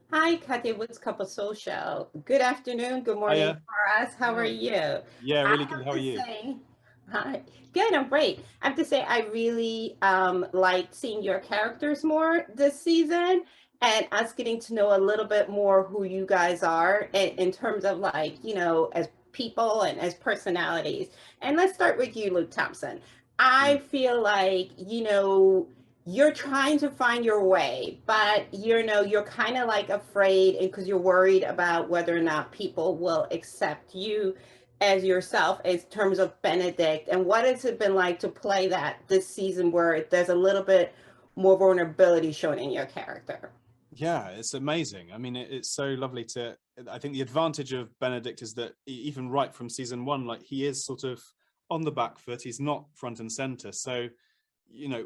Hi, Katya Woods Couple Social. Good afternoon, good morning Hiya. for us. How are Hi. you? Yeah, I really good. have How are to you? say, hi. Good, I'm great. I have to say, I really like seeing your characters more this season and us getting to know a little bit more who you guys are in terms of like, as people and as personalities. And let's start with you, Luke Thompson. I Mm. feel like, you're trying to find your way, but you're kind of like afraid because you're worried about whether or not people will accept you as yourself in terms of Benedict. And what has it been like to play that this season where there's a little bit more vulnerability shown in your character? Yeah, it's amazing. I mean, it's so lovely to. I think the advantage of Benedict is that even right from season one, like he is sort of on the back foot. He's not front and center. So,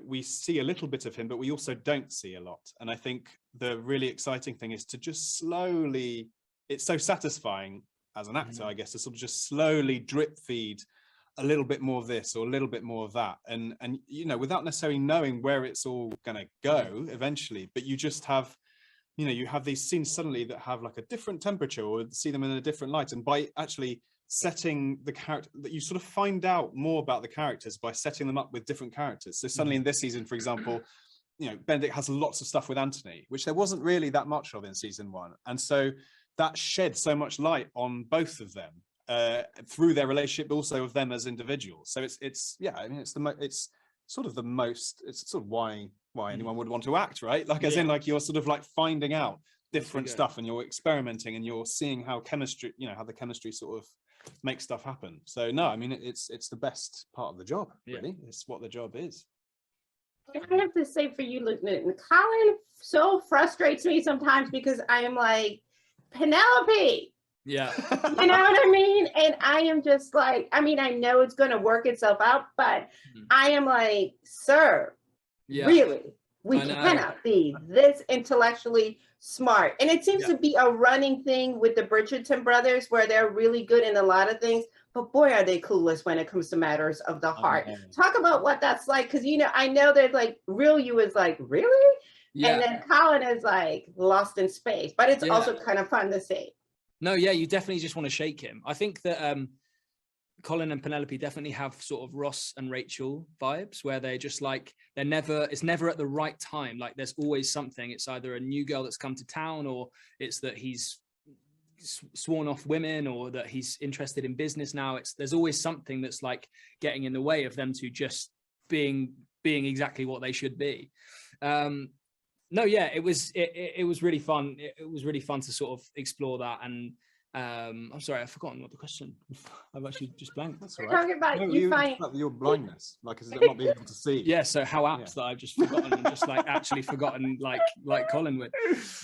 we see a little bit of him, but we also don't see a lot. And I think the really exciting thing is to just slowly. It's so satisfying as an actor, I guess, to sort of just slowly drip feed a little bit more of this or a little bit more of that, and without necessarily knowing where it's all going to go eventually, but you just have you have these scenes suddenly that have like a different temperature or see them in a different light, and by actually setting the character, that you sort of find out more about the characters by setting them up with different characters. So suddenly in this season, for example, Benedict has lots of stuff with Anthony, which there wasn't really that much of in season one, and so that shed so much light on both of them through their relationship, but also of them as individuals. So it's yeah, I mean, it's sort of the most, it's sort of why anyone would want to act, right? Like, as in, like, you're sort of like finding out different stuff, and you're experimenting, and you're seeing how chemistry, how the chemistry sort of makes stuff happen. So no, I mean, it's the best part of the job, really. It's what the job is. I have to say for you, Luke Newton, Colin so frustrates me sometimes because I am like, Penelope. Yeah. You know what I mean? And I am just like, I mean, I know it's going to work itself out, but I am like, sir, really? We cannot be this intellectually smart. And it seems to be a running thing with the Bridgerton brothers where they're really good in a lot of things, but boy, are they clueless when it comes to matters of the heart. Talk about what that's like, because, I know that like real you is like, really? And then Colin is like lost in space, but it's also kind of fun to see. No, yeah, you definitely just want to shake him. I think that Colin and Penelope definitely have sort of Ross and Rachel vibes, where they're just like, it's never at the right time. Like, there's always something. It's either a new girl that's come to town, or it's that he's sworn off women, or that he's interested in business now. There's always something that's like getting in the way of them to just being exactly what they should be. No, yeah, it was really fun. It was really fun to sort of explore that. And I'm sorry, I've forgotten what the question. I've actually just blanked. That's all right. Talking about your blindness, like, is it not being able to see? Yeah, so how apt that I've just forgotten and just like actually forgotten, like Colin would.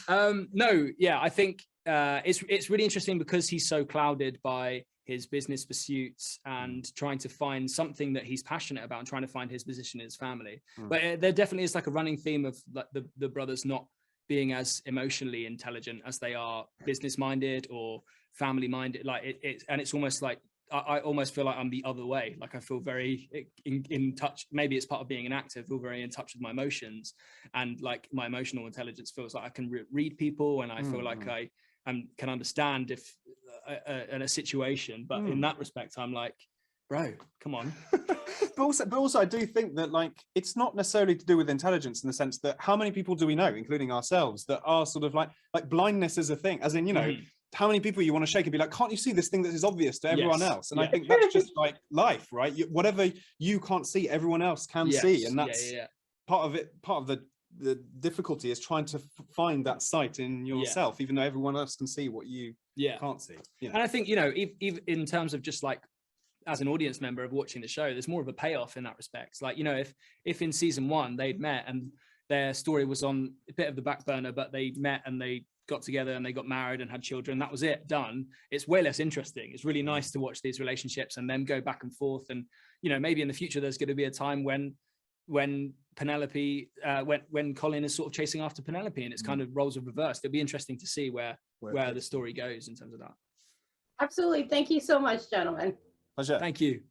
No, yeah, I think it's really interesting because he's so clouded by his business pursuits and trying to find something that he's passionate about and trying to find his position in his family. But there definitely is like a running theme of like the brothers not being as emotionally intelligent as they are business minded or family minded. Like it's almost like I almost feel like I'm the other way. Like, I feel very in touch. Maybe it's part of being an actor. I feel very in touch with my emotions, and like my emotional intelligence feels like I can read people, and I feel like I can understand if in a situation. But in that respect, I'm like, bro, come on. but also I do think that, like, it's not necessarily to do with intelligence, in the sense that how many people do we know, including ourselves, that are sort of like blindness is a thing, as in, how many people you want to shake and be like, can't you see this thing that is obvious to everyone else? And I think that's just like life, right? Whatever you can't see, everyone else can see, and that's part of it. Part of the difficulty is trying to find that sight in yourself, even though everyone else can see what you can't see. And I think, if in terms of just like, as an audience member of watching the show, there's more of a payoff in that respect. Like, if in season one they'd met and their story was on a bit of the back burner, but they met and they got together and they got married and had children, that was it, done. It's way less interesting. It's really nice to watch these relationships and them go back and forth. And, maybe in the future, there's going to be a time when Penelope, when Colin is sort of chasing after Penelope and it's kind of roles are reversed. It'll be interesting to see where the story goes in terms of that. Absolutely. Thank you so much, gentlemen. Pleasure. Thank you.